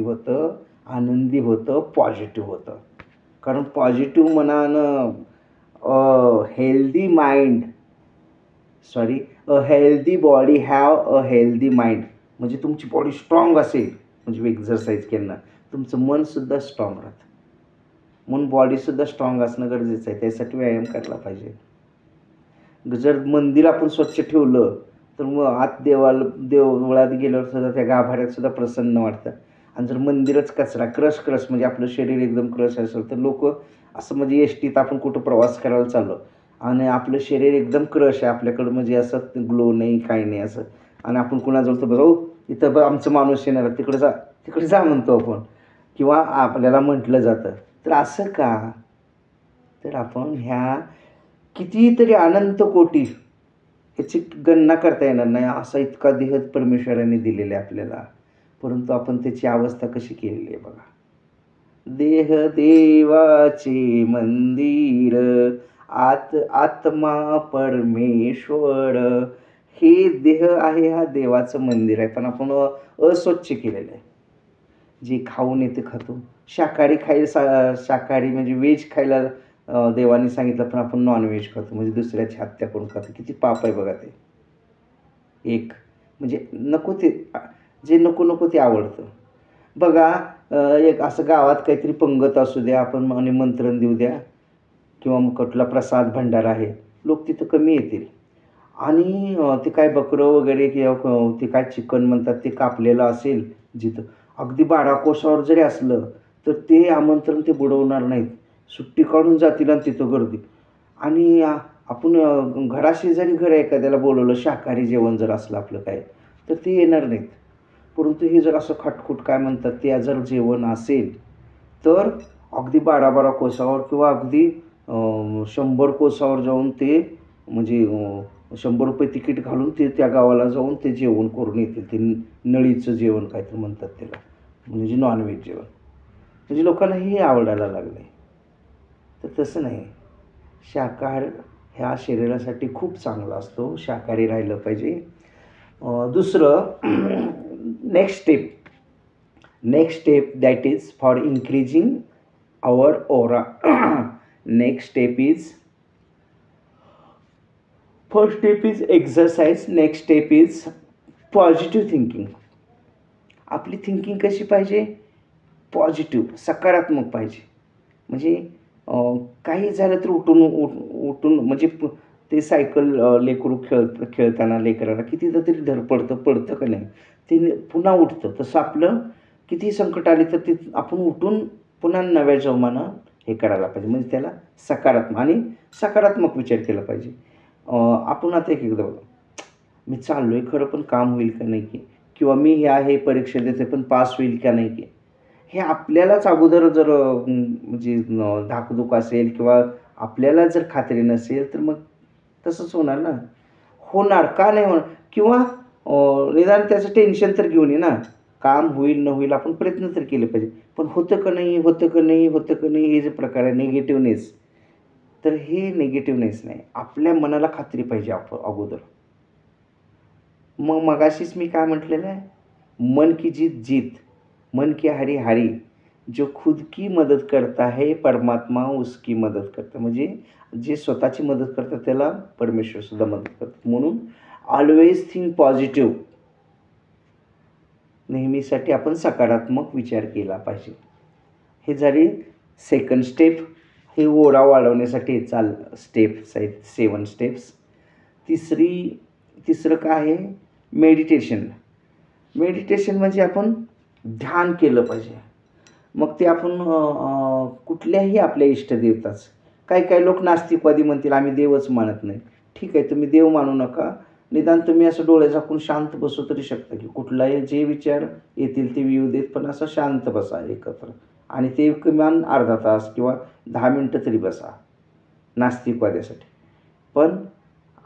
होतं, आनंदी होतं, पॉझिटिव्ह होतं. कारण पॉझिटिव्ह मनानं healthy mind sorry a healthy body have a healthy mind. म्हणजे तुमची बॉडी स्ट्राँग असेल म्हणजे एक्झरसाईज केल्यानं तुमचं मनसुद्धा स्ट्राँग राहतं. म्हणून बॉडीसुद्धा स्ट्राँग असणं गरजेचं आहे. त्यासाठी व्यायाम करायला पाहिजे. जर मंदिर आपण स्वच्छ ठेवलं तर मग आत देवळात गेल्यावर सुद्धा त्या गाभाऱ्यात सुद्धा प्रसन्न वाटतं. आणि जर मंदिरच कचरा क्रश म्हणजे आपलं शरीर एकदम क्रश असेल तर लोकं असं म्हणजे एस-टीत आपण कुठं प्रवास करायला चाललो आणि आपलं शरीर एकदम क्रश आहे आपल्याकडं म्हणजे असं ग्लो नाही काही नाही असं आणि आपण कुणाजवळ तर "भाऊ इथं आमचं माणूस येणार आहे तिकडे जा म्हणतो आपण किंवा आपल्याला म्हटलं जातं. तर असं का? तर आपण ह्या कितीतरी अनंत कोटी ह्याची गणना करता येणार नाही असा इतका देह परमेश्वराने दिलेला आहे आपल्याला. परंतु आपण त्याची अवस्था कशी केलेली आहे बघा. देह देवाचे मंदिर, आत्मा परमेश्वर. हे देह आहे हा देवाचं मंदिर आहे. पण आपण अस्वच्छ केलेलं आहे. जे खाऊन येते खातो. शाकाहारी म्हणजे व्हेज खायला देवाने सांगितलं पण आपण नॉन-व्हेज खातो. म्हणजे दुसऱ्याची हत्या करून खातो. किती पाप आहे बघा ते. एक म्हणजे नको ते जे नको ते आवडतं. बघा एक असं गावात काहीतरी पंगत असू द्या, आपण निमंत्रण देऊ द्या किंवा मग कुठला प्रसाद भंडारा आहे. लोक तिथं कमी येतील आणि ते काय बकरं वगैरे किंवा ते काय चिकन म्हणतात ते कापलेलं असेल जिथं अगदी 12 कोसावर जरी असलं, तर ते आमंत्रण ते बुडवणार नाहीत. सुट्टी काढून जातील आणि तिथं गर्दी आणि आपण घराशेजारी घर एखाद्याला बोलवलं शाकाहारी जेवण जर असलं आपलं काय, तर ते येणार नाहीत. परंतु हे जर असं खटखुट काय म्हणतात ते जर जेवण असेल, तर अगदी 12-12 कोसावर किंवा अगदी 100 कोसावर जाऊन ते म्हणजे ₹100 तिकीट घालून ते त्या गावाला जाऊन ते जेवण करून येतील. ते नळीचं जेवण काहीतरी म्हणतात त्याला, म्हणजे नॉन-व्हेज जेवण. म्हणजे लोकांना हे आवडायला लागलं आहे. तर तसं नाही. शाकाहार ह्या शरीरासाठी खूप चांगला असतो. शाकाहारी राहिलं पाहिजे. दुसरं next step next step that is for increasing our aura. Next step is first step is exercise. Next step is positive thinking. आपली थिंकिंग कशी पाहिजे? पॉझिटिव्ह, सकारात्मक पाहिजे. म्हणजे काही झालं तर उठून म्हणजे ते सायकल लेकरू खेळताना लेकराला कितीदा तरी पडतं का नाही? ते पुन्हा उठतं. तसं आपलं किती संकट आले तर ते आपण उठून पुन्हा नव्या जोमानं हे करायला पाहिजे. म्हणजे त्याला सकारात्मक विचार केला पाहिजे. आपण आता एकदा बघा, मी चाललोय खरं पण काम होईल का नाही की? किंवा मी हे परीक्षा देते पण पास होईल का नाही की? हे आपल्यालाच अगोदर जर म्हणजे धाकधूक असेल किंवा आपल्याला जर खात्री नसेल तर मग तसंच होणार ना. होणार का नाही होणार किंवा निदान त्याचं टेन्शन तर घेऊन ये ना. काम होईल न होईल आपण प्रयत्न तर केले पाहिजे. पण होतं का नाही, होतं का नाही, होतं का नाही हे जे प्रकार आहे निगेटिव्हनेस. तर हे निगेटिव्हनेस नाही. आपल्या मनाला खात्री पाहिजे अगोदर. मग मगाशीच मी काय म्हटलेलं आहे? मन की जीत जीत, मन की हारी हारी. जो खुद की मदत करता है परमात्मा उसकी मदत करता. म्हणजे जे स्वतःची मदत करतात त्याला परमेश्वरसुद्धा मदत करतात. म्हणून ऑल्वेज थिंक पॉझिटिव्ह. नेहमीसाठी आपण सकारात्मक विचार केला पाहिजे. हे झाली सेकंड स्टेप. हे ओरा वाढवण्यासाठी स्टेप्स आहेत 7 स्टेप्स. तिसरं काय आहे? मेडिटेशन. मेडिटेशन म्हणजे आपण ध्यान केलं पाहिजे. मग ते आपण कुठल्याही आपल्या इष्टदेवताचं. काही लोक नास्तिकवादी म्हणतील आम्ही देवच मानत नाही. ठीक आहे, तुम्ही देव मानू नका. निदान तुम्ही असं डोळे झाकून शांत बसू तरी शकता की कुठलाही जे विचार येतील ते येऊ देत, पण असं शांत बसा एकत्र आणि ते किमान अर्धा तास किंवा 10 मिनिटं तरी बसा नास्तिकवाद्यासाठी. पण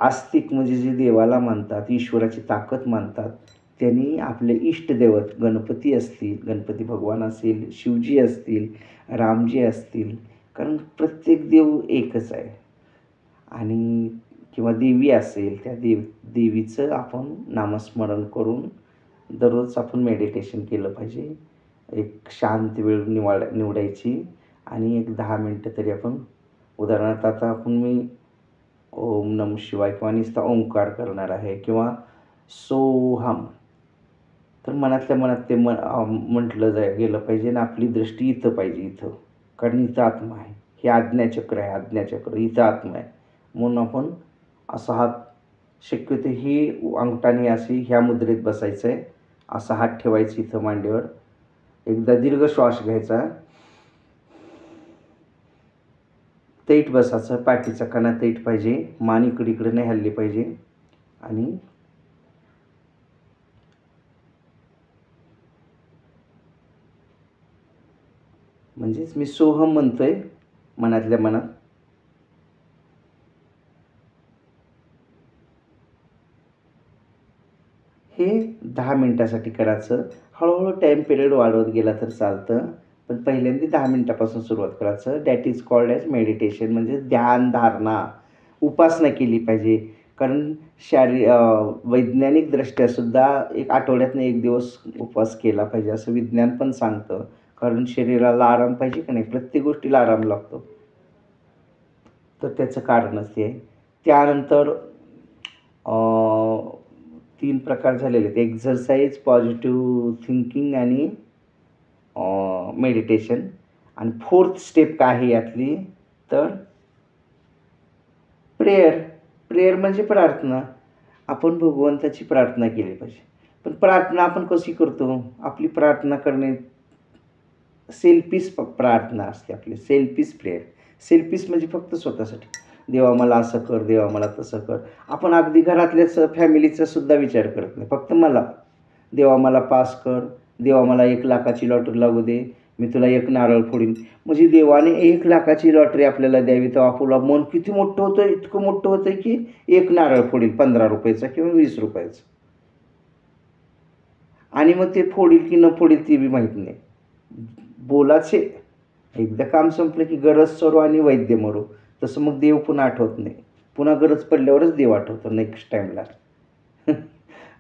आस्तिक म्हणजे जे देवाला मानतात, ईश्वराची ताकद मानतात, त्यांनी आपले इष्टदैवत गणपती असतील, गणपती भगवान असेल, शिवजी असतील, रामजी असतील, कारण प्रत्येक देव एकच आहे आणि किंवा देवी असेल त्या देवीचं आपण नामस्मरण करून दररोज आपण मेडिटेशन केलं पाहिजे. एक शांत वेळ निवडायची आणि एक 10 मिनटं तरी आपण, उदाहरणार्थ आता आपण मी ओम नम शिवाय किंवा नुसता ओंकार करणार आहे किंवा सोहम, तर मनातल्या मनात ते म्हटलं गेलं पाहिजे आणि आपली दृष्टी इथं पाहिजे, इथं. कारण इथं आत्मा आहे. हे आज्ञाचक्र आहे, आज्ञाचक्र. इथं आत्मा आहे. म्हणून आपण असा हात, शक्यतो ही अंगठाने अशी ह्या मुद्रेत बसायचं आहे. असा हात ठेवायचा इथं मांडीवर. एकदा दीर्घ श्वास घ्यायचा. तैट बसायचं. पाठीचा कणा तैट पाहिजे. मान इकडे नाही हलली पाहिजे. आणि म्हणजेच मी सोहम म्हणतोय मनातल्या मनात. हे 10 मिनटासाठी करायचं. हळूहळू टाईम पिरियड वाढवत गेला तर चालतं, पण पहिल्यांदा 10 मिनटापासून सुरुवात करायचं. That is called as meditation, म्हणजे ध्यान धारणा, उपासना केली पाहिजे. कारण वैज्ञानिकदृष्ट्यासुद्धा एक आठवड्यातनं 1 दिवस उपवास केला पाहिजे असं विज्ञान पण सांगतं. कारण शरीराला आराम पाहिजे की नाही, प्रत्येक गोष्टीला आराम लागतो. तर त्याचं कारणच ते आहे. त्यानंतर 3 प्रकार झालेले आहेत. एक्झरसाइज, पॉझिटिव्ह थिंकिंग आणि मेडिटेशन. आणि 4th स्टेप काय आहे यातली, तर प्रेयर. प्रेयर म्हणजे प्रार्थना. आपण भगवंताची प्रार्थना केली पाहिजे. पण प्रार्थना आपण कशी करतो? आपली प्रार्थना करणे सेल्फिश प्रार्थना असते आपली, सेल्फिश प्रेयर. सेल्फिश म्हणजे फक्त स्वतःसाठी. देवा मला असं कर, देवा मला तसं कर. आपण अगदी घरातल्याच फॅमिलीचा सुद्धा विचार करत नाही, फक्त मला. देवा मला पास कर, देवा मला 1 लाखाची लॉटरी लागू दे, मी तुला 1 नारळ फोडीन. म्हणजे देवाने 1 लाखाची लॉटरी आपल्याला द्यावी, तर आपलं मन किती मोठं होतं, इतकं मोठं होतं की 1 नारळ फोडील 15 रुपयाचा किंवा 20 रुपयाचा. आणि मग ते फोडील की न फोडील ते बी माहीत नाही. बोलाचे एकदा काम संपलं की गरज सरो आणि वैद्य मरो. तसं मग देव पुन्हा आठवत नाही. पुन्हा गरज पडल्यावरच देव आठवतो नेक्स्ट टाईमला.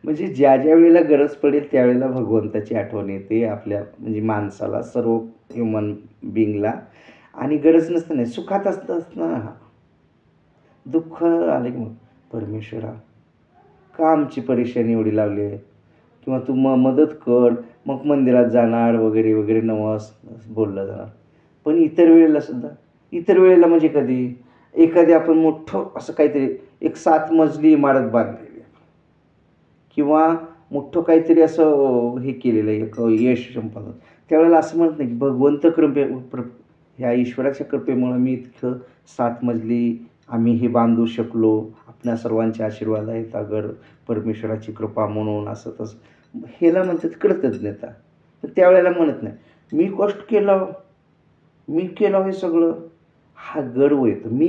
म्हणजे ज्या ज्या वेळेला गरज पडेल त्यावेळेला भगवंताची आठवण येते आपल्या, म्हणजे माणसाला, सर्व ह्युमन बिंगला. आणि गरज नसताना सुखात असताना दुःख आले की मग परमेश्वरा का आमची परेशानी एवढी लावली आहे, किंवा तू मदत कर. मग मंदिरात जाणार वगैरे वगैरे, नवस बोललं जाणार. पण इतर वेळेला म्हणजे कधी एखादी आपण मोठं असं काहीतरी, एक 7 मजली इमारत बांधलेली आहे किंवा मोठं काहीतरी असं हे केलेलं आहे, एक यश संपादन. त्यावेळेला असं म्हणत नाही की भगवंत ह्या ईश्वराच्या कृपेमुळं मी इतकं 7 मजली आम्ही हे बांधू शकलो, आपल्या सर्वांचे आशीर्वाद आहेत अगर, परमेश्वराची कृपा म्हणून, असं तसं. ह्याला म्हणतात कृतज्ञता. तर त्यावेळेला म्हणत नाही मी कष्ट केलं, मी केलं हे सगळं. हा गर्व येतो. मी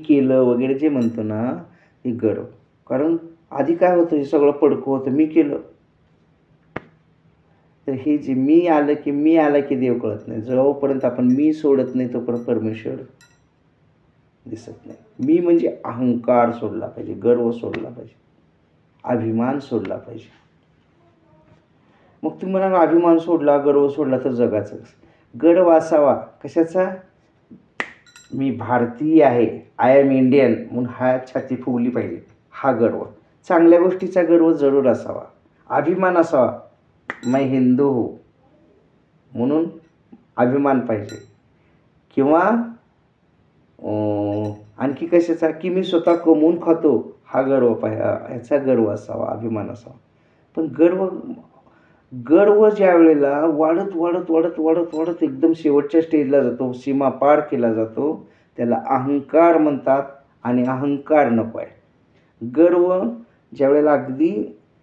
केलं वगैरे जे म्हणतो ना, हे गर्व. कारण आधी काय होतं, हे सगळं पडकं होतं, मी केलं. तर हे जे मी आलं की देव कळत नाही. जोपर्यंत आपण मी सोडत नाही तोपर्यंत परमेश्वर दिसत नाही. मी म्हणजे अहंकार सोडला पाहिजे, गर्व सोडला पाहिजे, अभिमान सोडला पाहिजे. मग तुम्ही म्हणाल अभिमान सोडला, गर्व सोडला तर जगाचं गर्व असावा कशाचा? मी भारतीय आहे, आय एम इंडियन म्हणून हा छाती फुगली पाहिजे, हा गर्व. चांगल्या गोष्टीचा गर्व जरूर असावा, अभिमान असावा. मैं हिंदू हो म्हणून अभिमान पाहिजे. किंवा आणखी कशाचा, की मी स्वतः कमवून खातो, हा गर्व ह्याचा गर्व असावा, अभिमान असावा. पण गर्व ज्या वेळेला वाढत वाढत वाढत वाढत वाढत एकदम शेवटच्या स्टेजला जातो, सीमा पार केला जातो, त्याला अहंकार म्हणतात. आणि अहंकार नको आहे. गर्व ज्या वेळेला अगदी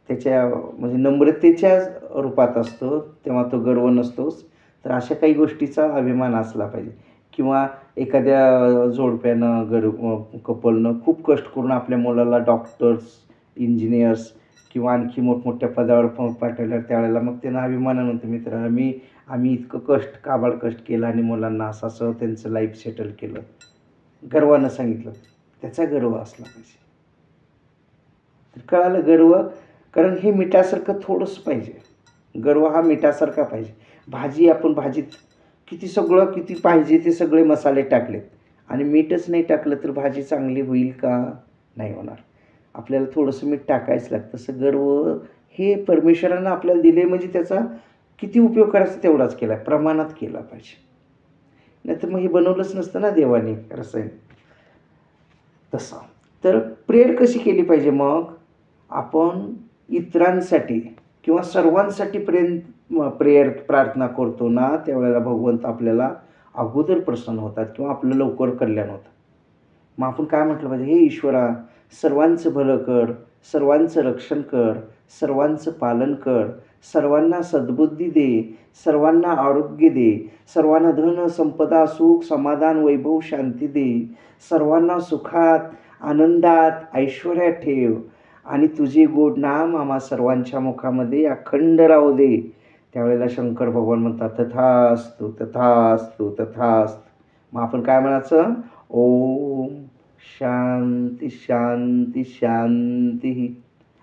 त्याच्या म्हणजे नम्रतेच्या रूपात असतो तेव्हा तो गर्व नसतोच. तर अशा काही गोष्टीचा अभिमान असला पाहिजे. किंवा एखाद्या जोडप्यानं कपलनं खूप कष्ट करून आपल्या मुलाला डॉक्टर्स, इंजिनियर्स किंवा आणखी मोठमोठ्या पदावर पाठवल्यावर त्यावेळेला मग त्यांना अभिमानानं म्हणतो, मित्रांनो आम्ही इतकं काबाड कष्ट केलं आणि मुलांना असं त्यांचं लाईफ सेटल केलं. गर्वानं सांगितलं, त्याचा गर्व असला पाहिजे. तर कळालं गर्व. कारण हे मिठासारखं थोडंसं पाहिजे. गर्व हा मिठासारखा पाहिजे. भाजी आपण भाजीत किती सगळं किती पाहिजे ते सगळे मसाले टाकलेत आणि मीठच नाही टाकलं तर भाजी चांगली होईल का? नाही होणार. आपल्याला थोडंसं मीठ टाकायचं लागतं. तसं गर्व हे परमेश्वरानं आपल्याला दिले म्हणजे त्याचा किती उपयोग करायचा तेवढाच केला, प्रमाणात केला पाहिजे. नाहीतर मग हे बनवलंच नसतं ना देवाने रसायन. तसं तर प्रेयर कशी केली पाहिजे मग? आपण इतरांसाठी किंवा सर्वांसाठी प्रेयर प्रार्थना करतो ना, त्यावेळेला भगवंत आपल्याला अगोदर प्रसन्न होतात किंवा आपलं लवकर कल्याण होतं. मग आपण काय म्हटलं पाहिजे? हे ईश्वरा, सर्वांचं भलं कर, सर्वांचं रक्षण कर, सर्वांचं पालन कर, सर्वांना सद्बुद्धी दे, सर्वांना आरोग्य दे, सर्वांना धन, संपदा, सुख, समाधान, वैभव, शांती दे, सर्वांना सुखात, आनंदात, ऐश्वर्यात ठेव आणि तुझे गोड नाम आम्हा सर्वांच्या मुखामध्ये अखंड राहू दे. त्यावेळेला शंकर भगवान म्हणतात तथास्तु तथास्तु तथास्तु. मग आपण काय म्हणायचं? ओम शांती शांती शांती.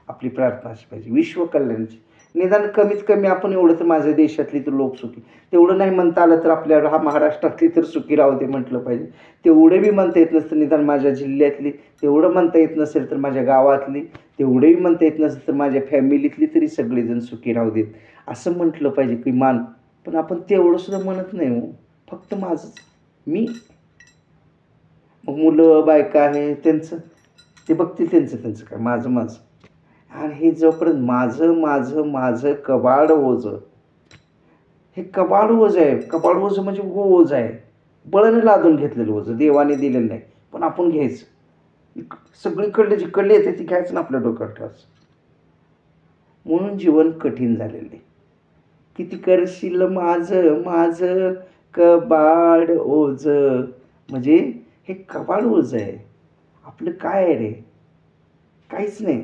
आपली प्रार्थना अशी पाहिजे विश्वकल्याणाची. निदान कमीत कमी आपण एवढं तर माझ्या देशातली तर लोक सुखी, तेवढं नाही म्हणता आलं तर आपल्या हा महाराष्ट्रातली तर सुखी राहू दे म्हटलं पाहिजे. तेवढं बी म्हणता येत नसतं निदान माझ्या जिल्ह्यातली, तेवढं म्हणता येत नसेल तर माझ्या गावातली, तेवढंही म्हणता येत नसेल तर माझ्या फॅमिलीतली तरी सगळेजण सुखी राहू देत असं म्हटलं पाहिजे किमान. पण आपण तेवढं सुद्धा म्हणत नाही हो. फक्त माझंच मी. मग मुलं बायका आहे त्यांचं ते बघतील, त्यांचं काय, माझं माझं. आणि हे जोपर्यंत माझं माझं माझं कबाड ओझं, हे कबाड ओझं आहे. कबाड ओझं म्हणजे ओझं आहे, बळानं लादून घेतलेलं ओझं, देवाने दिलेलं नाही पण आपण घ्यायचं. सगळीकडले जिकडले येते ती घ्यायचं ना आपल्या डोक्यात ठेवायचं. म्हणून जीवन कठीण झालेलं आहे. किती करशील माझं माझं कबाड ओझं, म्हणजे हे कबाड ओझं आहे. आपलं काय आहे रे? काहीच नाही.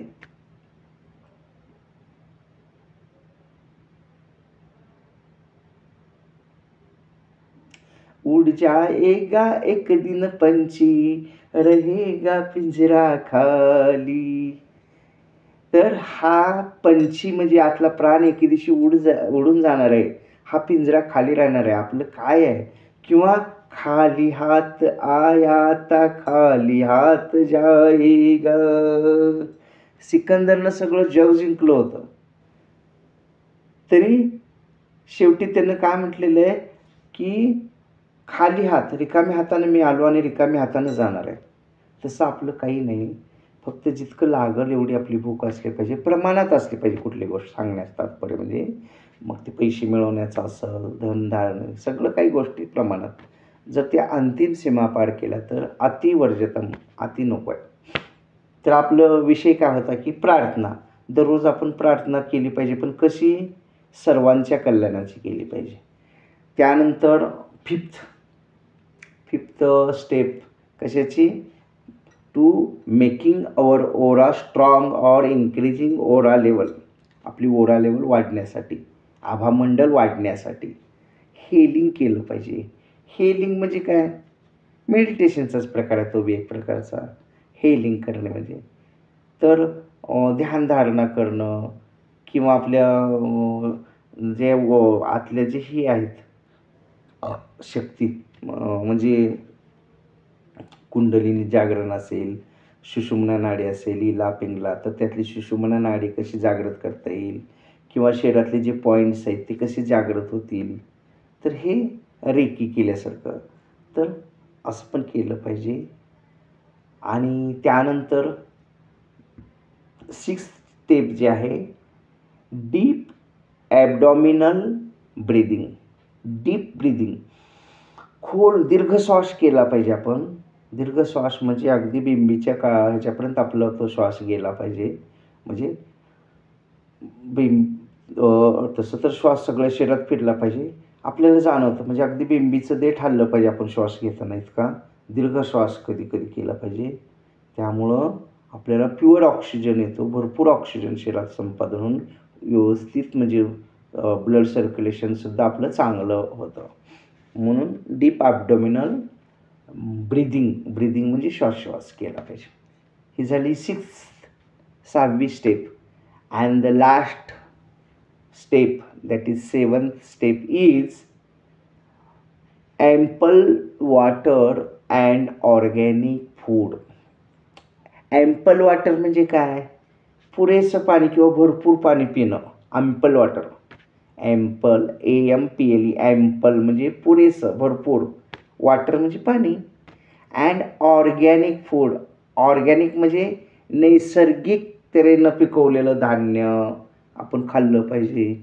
उड़ जाएगा एक दिन पंछी, रहेगा पिंजरा खाली. तर हा पंछी म्हणजे आतला प्राण एके दिवशी उडून जाणार आहे. हा पिंजरा खाली राहणार आहे. आपलं काय आहे? किंवा खाली हात आया ता खाली हात जाएगा. सिकंदरनं सगळं जग जिंकलं होतं, तरी शेवटी त्यानं काय म्हटलेलं आहे की खाली हात, रिकाम्या हाताने मी आलो आणि रिकाम्या हाताने जाणार आहे. तसं आपलं काही नाही. फक्त जितकं लागल एवढी आपली भूक असली पाहिजे, प्रमाणात असली पाहिजे. कुठली गोष्ट सांगण्यास तात्पर्य म्हणजे मग ते पैसे मिळवण्याचं असेल, धनधारणं, सगळं काही गोष्टी प्रमाणात. जर त्या अंतिम सीमा पार केल्या तर अतिवर्जतम, अति नको आहे. तर आपलं विषय काय होता की प्रार्थना. दररोज आपण प्रार्थना केली पाहिजे, पण कशी? सर्वांच्या कल्याणाची केली पाहिजे. त्यानंतर फिफ्थ स्टेप कशाची? To making our aura strong or increasing aura level. आपली ओरा लेवल वाढण्यासाठी, आभामंडल वाढण्यासाठी हेलिंग केलं पाहिजे. हेलिंग म्हणजे काय? मेडिटेशनचाच प्रकार आहे तो बी एक प्रकारचा. हेलिंग करणे म्हणजे तर ध्यानधारणा करणं किंवा आपल्या जे आतल्या जे हे आहेत शक्ती, म्हणजे कुंडलिनी जागरण असेल, सुषुम्ना नाडी असेल, इला पिंगला, तर त्यातली सुषुम्ना नाडी कशी जागृत करता येईल किंवा शरीरातले जे पॉईंट्स आहेत ते कसे जागृत होतील, तर हे रेकी केल्यासारखं. तर असं पण केलं पाहिजे. आणि त्यानंतर 6th स्टेप जे आहे deep abdominal breathing. Deep breathing, खोल दीर्घ श्वास केला पाहिजे आपण. दीर्घ श्वास म्हणजे अगदी बिंबीच्या ह्याच्यापर्यंत आपला तो श्वास गेला पाहिजे. म्हणजे तसं तर श्वास सगळ्या शरीरात फिरला पाहिजे. आपल्याला जाणवतं म्हणजे अगदी बिंबीचं देठ हललं पाहिजे आपण श्वास घेताना. इतका दीर्घ श्वास कधी कधी केला पाहिजे. त्यामुळं आपल्याला प्युअर ऑक्सिजन येतो, भरपूर ऑक्सिजन शरीरात संपादन होऊन व्यवस्थित म्हणजे ब्लड सर्क्युलेशनसुद्धा आपलं चांगलं होतं. म्हणून डीप ॲबडॉमिनल ब्रीदिंग म्हणजे श्वास केला पाहिजे. ही झाली 6th 6वी step. And the last step, that is seventh step is ample water and organic food. Ample water म्हणजे काय? पुरेसं पाणी किंवा भरपूर पाणी पिणं. Ample water. Ample, AMPLE, ample म्हणजे पुरेसं, भरपूर. वॉटर म्हणजे पाणी. And organic food. ऑर्गॅनिक म्हणजे नैसर्गिक तऱ्हेनं पिकवलेलं धान्य आपण खाल्लं पाहिजे.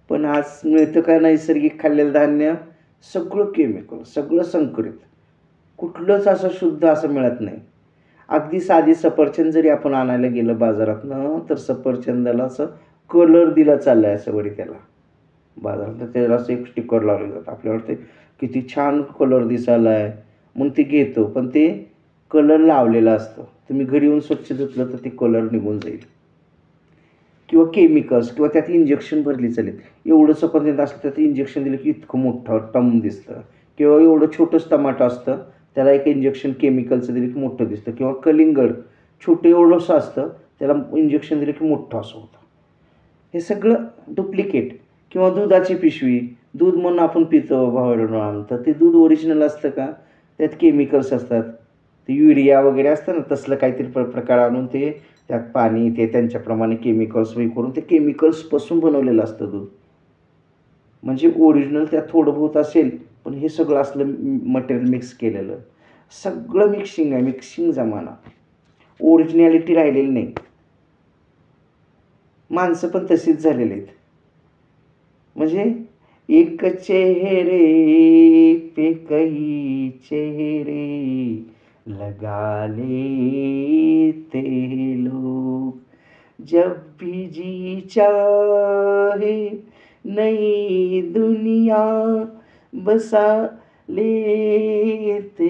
पण आज मिळतं का नैसर्गिक खाल्लेलं धान्य? सगळं केमिकल, सगळं संकरित. कुठलंच असं शुद्ध असं मिळत नाही. अगदी साधी सफरचंद जरी आपण आणायला गेलं बाजारातनं तर सफरचंदाला असं कलर दिला चालला आहे असं वरी त्याला बाजारात. त्याला असं एक स्टिकर लावलं जातं. आपल्याला वाटते किती छान कलर दिसायला आहे, मग ते घेतो. पण ते कलर लावलेलं असतं. तुम्ही घरी येऊन स्वच्छ धुतलं तर ते कलर निघून जाईल. किंवा केमिकल्स किंवा त्यात इंजेक्शन भरली चालेल. एवढं सफरचंद असलं त्यात इंजेक्शन दिलं की इतकं मोठं टम दिसतं. किंवा एवढं छोटंच टमाटं असतं, त्याला एक इंजेक्शन केमिकलचं दिलं की मोठं दिसतं. किंवा कलिंगड छोटं एवढंसं असतं, त्याला इंजेक्शन दिलं की मोठं असं होतं. हे सगळं डुप्लिकेट. किंवा दुधाची पिशवी, दूध म्हणून आपण पितो बाहेरून आणतं, ते दूध ओरिजिनल असतं का? त्यात केमिकल्स असतात. ते युरिया वगैरे असतं ना, तसलं काहीतरी प्रकार आणून ते त्यात पाणी ते त्यांच्याप्रमाणे केमिकल्स हे करून ते केमिकल्सपासून बनवलेलं असतं दूध. म्हणजे ओरिजिनल त्यात थोडं बहुत असेल, पण हे सगळं असलं मटेरियल मिक्स केलेलं. सगळं मिक्सिंग आहे, मिक्सिंग जमाना. ओरिजिनॅलिटी राहिलेली नाही. माणसं पण तशीच झालेली आहेत. म्हणजे एक चेहरे पे कई चेहरे लगा लेते लोग, जब भी जी चाहे नई दुनिया बसा लेते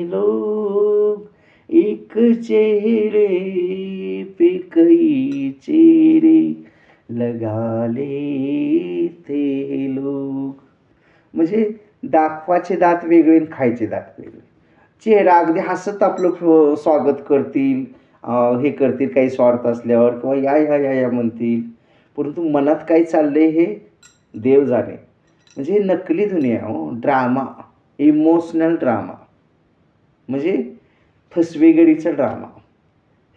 लोग. एक चेहरे पे कई चेहरे लगा लेते लोग. म्हणजे दाखवाचे दात वेगळे आणि खायचे दात वेगळे. चेहरा अगदी हसत आपलं स्वागत करतील, हे करतील काही स्वार्थ असल्यावर किंवा या या या या म्हणतील. परंतु मनात काय चाललंय हे देव जाणे. म्हणजे नकली दुनिया हो, ड्रामा, इमोशनल ड्रामा, म्हणजे फसवेगिरीचा ड्रामा.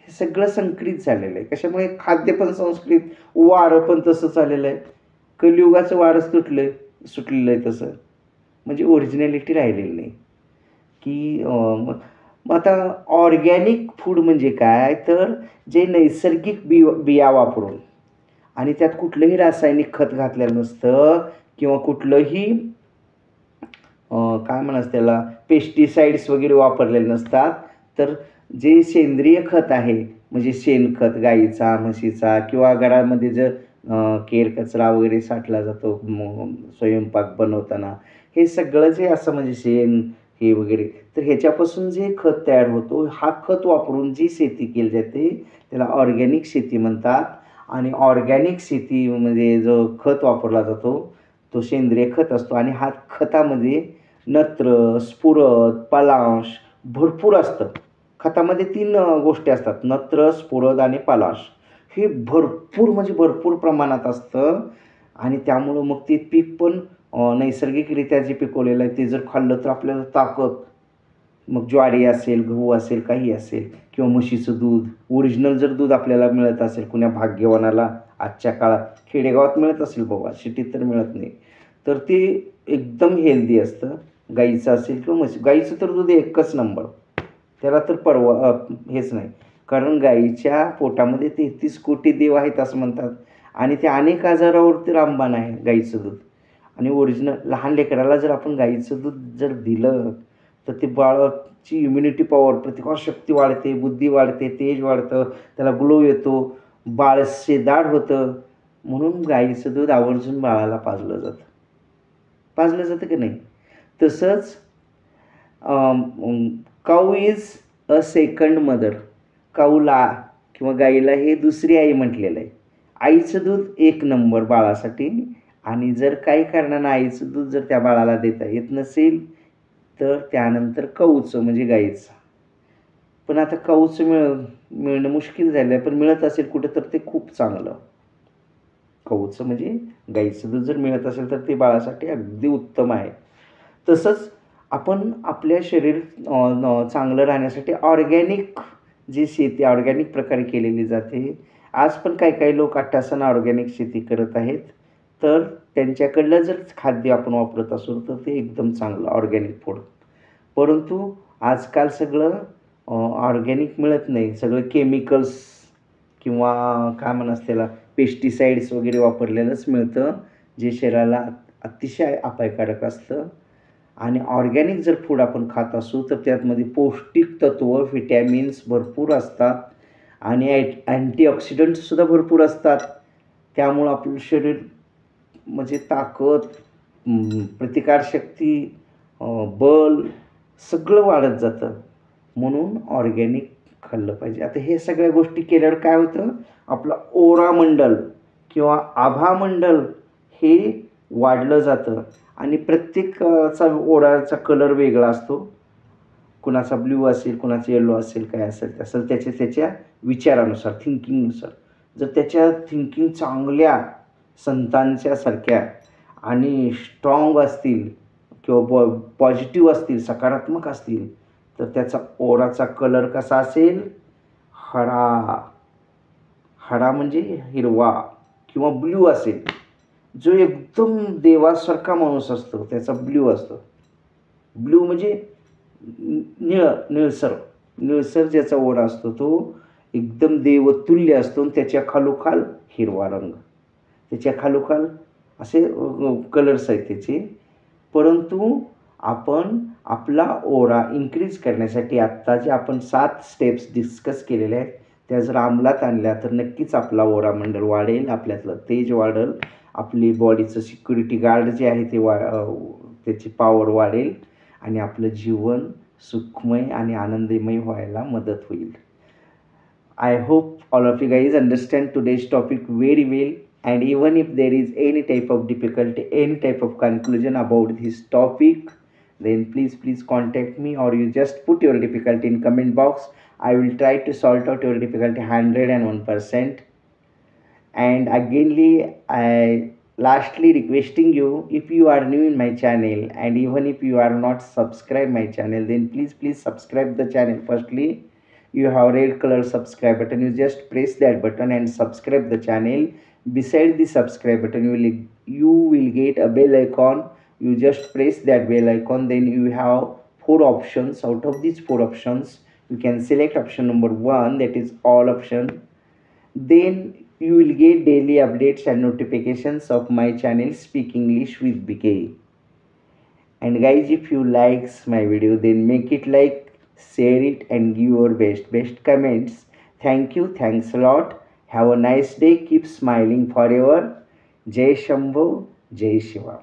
हे सगळं संकरित झालेलं आहे. कशामुळे? खाद्य पण संस्कृत, वारं पण तसं झालेलं आहे. कलियुगाचं वारच सुटलेलं आहे तसं. म्हणजे ओरिजिनॅलिटी राहिलेली नाही. की मग आता ऑर्गॅनिक फूड म्हणजे काय? तर जे नैसर्गिक बिया वापरून आणि त्यात कुठलंही रासायनिक खत घातलेलं नसतं किंवा कुठलंही काय म्हणायचं त्याला पेस्टिसाइड्स वगैरे वापरलेले नसतात. तर जे सेंद्रिय खत आहे म्हणजे शेणखत गाईचा, म्हशीचा किंवा घरामध्ये जर केर कचरा वगैरे साठला जातो स्वयंपाक बनवताना, हे सगळं जे असं म्हणजे शेण हे वगैरे, तर ह्याच्यापासून जे खत तयार होतो, हा खत वापरून जी शेती केली जाते त्याला ऑर्गॅनिक शेती म्हणतात. आणि ऑर्गॅनिक शेतीमध्ये जो खत वापरला जातो तो सेंद्रिय खत असतो. आणि हा खतामध्ये नत्र, स्फुरद, पालाश भरपूर असतं. खतामध्ये 3 गोष्टी असतात, नत्र, स्फुरद आणि पालाश. हे भरपूर म्हणजे भरपूर प्रमाणात असतं. आणि त्यामुळं मग ते पीक पण नैसर्गिकरित्या जे पिकवलेलं आहे ते जर खाल्लं तर आपल्याला ताकद, मग ज्वारी असेल, गहू असेल, काही असेल किंवा म्हशीचं दूध, ओरिजिनल जर दूध आपल्याला मिळत असेल कुण्या भाग्यवानाला आजच्या काळात, खेडेगावात मिळत असेल बाबा, सिटीत तर मिळत नाही, तर ते एकदम हेल्दी असतं. गाईचं असेल किंवा म्हशी, गाईचं तर दूध एकच नंबर, त्याला तर हेच नाही. कारण गाईच्या पोटामध्ये 33 कोटी देव आहेत असं म्हणतात. आणि ते अनेक आजारावरती रामबाण आहे गाईचं दूध. आणि ओरिजिनल लहान लेकराला जर आपण गाईचं दूध जर दिलं तर ते बाळाची इम्युनिटी पॉवर, प्रतिकारशक्ती वाढते, बुद्धी वाढते, तेज वाढतं, त्याला ग्लो येतो, बाळ शेदाड होतं. म्हणून गाईचं दूध आवर्जून बाळाला पाजलं जातं की नाही. तसंच काऊ इज अ सेकंड मदर. काऊला किंवा गाईला हे दुसरी आई म्हटलेलं आहे. आईचं दूध एक नंबर बाळासाठी. आणि जर काही कारणानं आईचं दूध जर त्या बाळाला देता येत नसेल तर त्यानंतर काऊचं म्हणजे गाईचं. पण आता काऊचं मिळणं मुश्किल झालं आहे, पण मिळत असेल कुठं तर ते खूप चांगलं. कऊचं म्हणजे गाईचं दूध जर मिळत असेल तर ते बाळासाठी अगदी उत्तम आहे. तसंच आपण आपल्या शरीर चांगलं राहण्यासाठी ऑर्गॅनिक जी शेती ऑर्गॅनिक प्रकारे केलेली जाते. आज पण काही लोक अट्टासन ऑर्गॅनिक शेती करत आहेत. तर त्यांच्याकडलं जर खाद्य आपण वापरत असू तर ते एकदम चांगलं ऑर्गॅनिक फूड. परंतु आजकाल सगळं ऑर्गॅनिक मिळत नाही. सगळं केमिकल्स किंवा काय म्हणतात त्याला पेस्टिसाइड्स वगैरे वापरलेलंच मिळतं, जे शरीराला अतिशय अपायकारक असतं. आणि ऑर्गॅनिक जर फूड आपण खात असू तर त्यामध्ये पौष्टिक तत्व, व्हिटॅमिन्स भरपूर असतात आणि अँटीऑक्सिडंट्ससुद्धा भरपूर असतात. त्यामुळं आपलं शरीर म्हणजे ताकद, प्रतिकारशक्ती, बल सगळं वाढत जातं. म्हणून ऑर्गॅनिक खाल्लं पाहिजे. आता हे सगळ्या गोष्टी केल्यावर काय होतं, आपलं ओरामंडल किंवा आभामंडल हे वाढलं जातं आणि प्रत्येकाचा ओराचा कलर वेगळा असतो. कुणाचा ब्ल्यू असेल, कुणाचा येलो असेल, काय असेल तसं त्याच्या विचारानुसार, थिंकिंगनुसार. जर त्याच्या थिंकिंग चांगल्या संतांच्या सारख्या आणि स्ट्रॉंग असतील किंवा पॉझिटिव्ह असतील, सकारात्मक असतील, तर त्याचा ओराचा कलर कसा असेल, हरा म्हणजे हिरवा किंवा ब्ल्यू असेल. जो एकदम देवासारखा माणूस असतो त्याचा ब्ल्यू असतो. ब्ल्यू म्हणजे निळसर ज्याचा ओढा असतो तो एकदम देवतुल्य असतो आणि त्याच्या खालोखाल हिरवा रंग, त्याच्या खालोखाल असे कलर्स आहेत त्याचे. परंतु आपण आपला ओढा इन्क्रीज करण्यासाठी आत्ता जे आपण 7 स्टेप्स डिस्कस केलेल्या आहेत त्या जर अंमलात आणल्या तर नक्कीच आपला ओरामंडल वाढेल, आपल्यातलं तेज वाढेल, आपली बॉडीचं सिक्युरिटी गार्ड जे आहे ते त्याची पॉवर वाढेल आणि आपलं जीवन सुखमय आणि आनंदमय व्हायला मदत होईल. I hope all of you guys understand today's topic very well, and even if there is any type of difficulty, any type of conclusion about this topic, then please contact me, or you just put your difficulty in comment box. I will try to sort out your difficulty 101%. And againly, I lastly requesting you, if you are new in my channel and even if you are not subscribe my channel, then please subscribe the channel. Firstly, you have red color subscribe button, you just press that button and subscribe the channel. Beside the subscribe button you will get a bell icon. You just press that bell icon, then you have 4 options. Out of these 4 options you can select option number 1, that is all option. Then you will get daily updates and notifications of my channel Speak English with BK. And guys, if you likes my video, then make it like, share it and give your best comments. Thanks a lot. Have a nice day. Keep smiling forever. Jai Shambho, Jai Shiva.